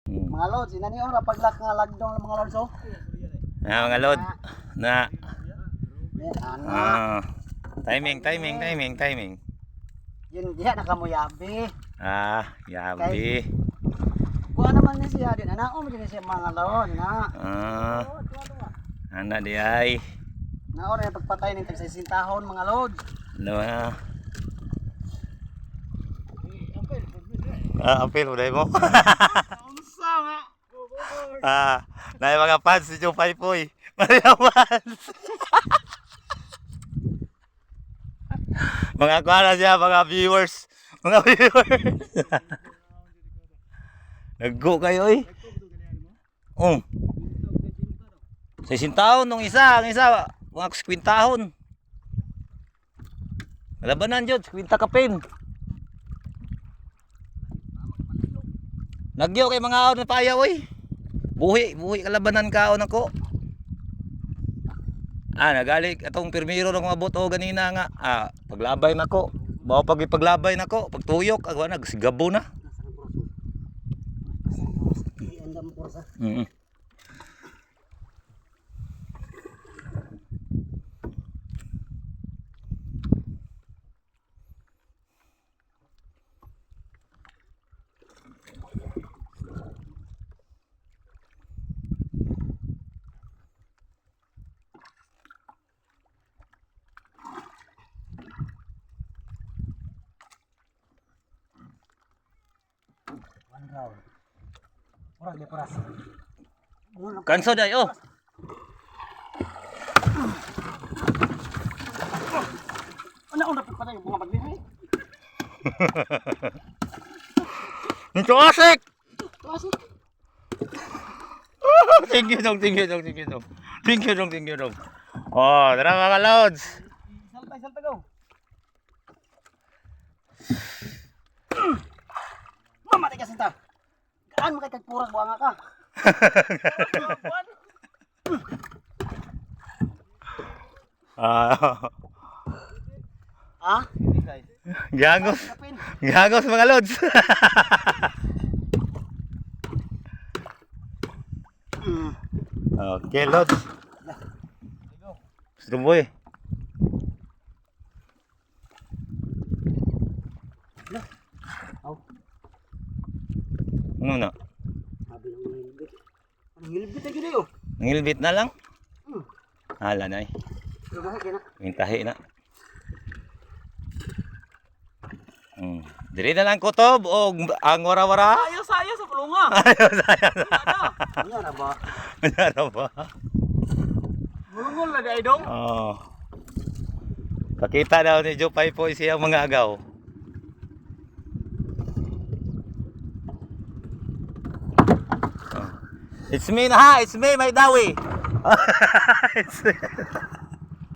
Mga lods, inani ora paglak nga lagdong mga lods oh. Mga lod na Ana. timing. Yun diha nakamuyabi. Yabi. Kuha naman ni siya din. Anaom din siya mga lods na. Anak di ay. Naon yung pagpatay ng tagsisintahon mga lods. No. Apil mo dahil mo. Unsa nga? Na yung mga fans si Joe Paipoy. Mga fans. Mga kuha siya, mga viewers. Naggo kayo eh. Sa 60 taon nung isa, ang isa mga 50 taon. Labanan jud, 50 kapin. Nagyo kay mga aon na paya oy. Buhi kalabanan kaon ako. Nagali atong pirmiro ng mga boto ganina nga. Paglabay nako. Bawo paglabay nako, pagtuyok agwa nagsigabo na. Andam kursa. Orang dia peras. Kanso day oh. Una patay bunga pagdiri. Nito asik. Asik. Thank you dong. Oh, tara mga lods. Salta go. Mama tiga sinta. Gaan mo kay kagpuras buanga ka. Gagos mga lods. Okay lods. Strumboy. Ano na? Sabi ng ngilbit. Ang ngilbit na gini oh. Ngilbit na lang? Hala na eh. Lumahay na. Mintahi na. Dili na lang kutob o ang wara-wara. Ayaw sa pulunga. Ano ba? Bulungol na day dong. Pakita daw ni Joe Paipoy siyang mga agaw. It's me, May Dawi.